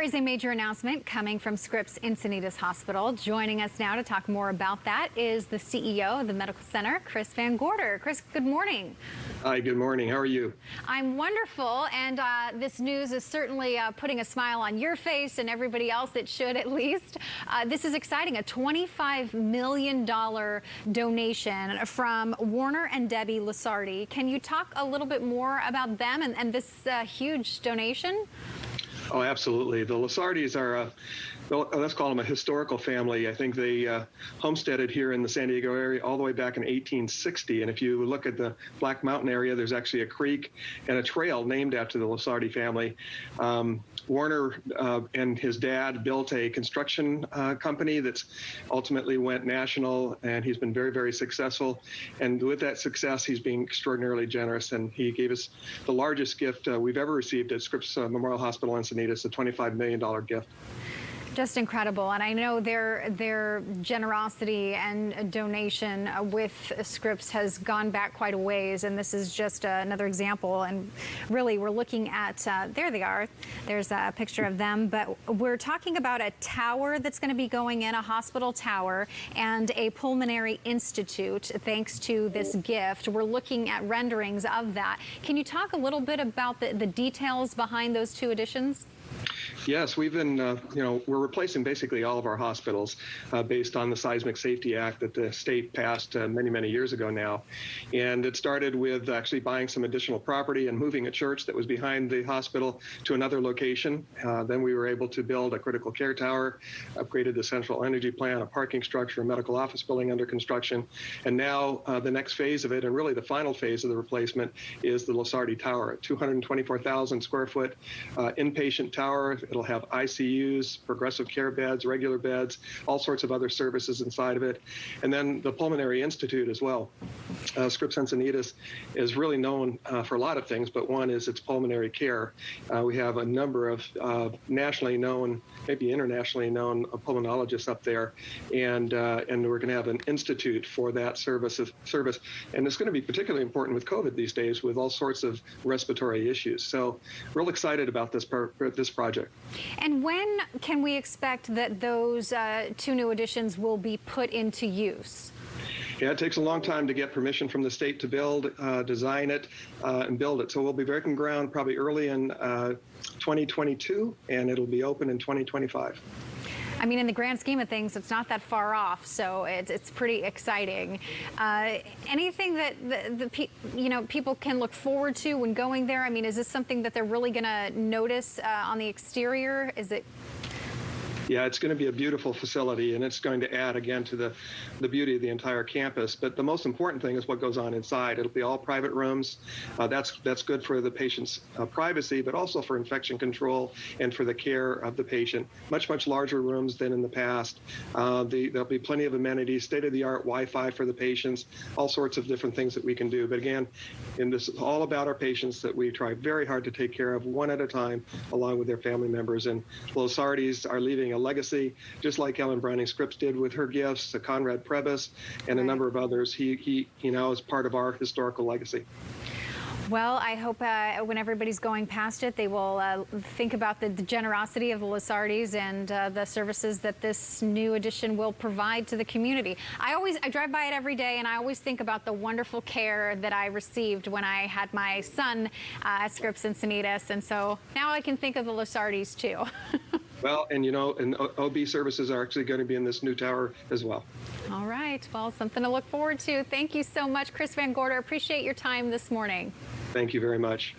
There is a major announcement coming from Scripps Encinitas Hospital. Joining us now to talk more about that is the CEO of the medical center, Chris Van Gorder. Chris, good morning. Hi, good morning. How are you? I'm wonderful, and this news is certainly putting a smile on your face and everybody else. It should, at least. This is exciting, a $25 million donation from Warner and Debbie Lusardi. Can you talk a little bit more about them and this huge donation? Oh, absolutely. The Lusardis are, let's call them a historical family. I think they homesteaded here in the San Diego area all the way back in 1860. And if you look at the Black Mountain area, there's actually a creek and a trail named after the Lusardi family. Warner and his dad built a construction company that's ultimately went national, and he's been very, very successful. And with that success, he's being extraordinarily generous, and he gave us the largest gift we've ever received at Scripps Memorial Hospital Encinitas, a $25 million gift. Just incredible, and I know their generosity and donation with Scripps has gone back quite a ways, and this is just another example. And really, we're looking at there they are. There's a picture of them, but we're talking about a tower that's going to be going in, a hospital tower, and a pulmonary institute. Thanks to this gift, we're looking at renderings of that. Can you talk a little bit about the details behind those two additions? Yes, we've been, we're replacing basically all of our hospitals based on the Seismic Safety Act that the state passed many, many years ago now. And it started with actually buying some additional property and moving a church that was behind the hospital to another location. Then we were able to build a critical care tower, upgraded the central energy plant, a parking structure, a medical office building under construction. And now the next phase of it, and really the final phase of the replacement, is the Lusardi Tower, a 224,000 square foot inpatient tower. It'll have ICUs, progressive care beds, regular beds, all sorts of other services inside of it. And then the Pulmonary Institute as well. Scripps Encinitas is really known for a lot of things, but one is its pulmonary care. We have a number of nationally known, maybe internationally known pulmonologists up there, and we're going to have an institute for that service. And it's going to be particularly important with COVID these days, with all sorts of respiratory issues. So, real excited about this project. And when can we expect that those two new additions will be put into use? Yeah, it takes a long time to get permission from the state to build, design it, and build it. So we'll be breaking ground probably early in 2022, and it'll be open in 2025. I mean, in the grand scheme of things, it's not that far off, so it's pretty exciting. Anything that people can look forward to when going there? I mean, is this something that they're really going to notice on the exterior? Is it? Yeah, it's going to be a beautiful facility, and it's going to add, again, to the beauty of the entire campus. But the most important thing is what goes on inside. It'll be all private rooms. That's good for the patient's privacy, but also for infection control and for the care of the patient. Much, much larger rooms than in the past. There'll be plenty of amenities, state-of-the-art Wi-Fi for the patients, all sorts of different things that we can do. But again, and this is all about our patients that we try very hard to take care of one at a time, along with their family members. And Lusardis are leaving a legacy, just like Ellen Browning Scripps did with her gifts, Conrad Prebys, and a number of others. He now is part of our historical legacy. Well, I hope when everybody's going past it, they will think about the generosity of the Lusardis and the services that this new addition will provide to the community. I drive by it every day, and I always think about the wonderful care that I received when I had my son at Scripps Encinitas, and so now I can think of the Lusardis too. Well, and OB services are actually going to be in this new tower as well. All right. Well, something to look forward to. Thank you so much, Chris Van Gorder. Appreciate your time this morning. Thank you very much.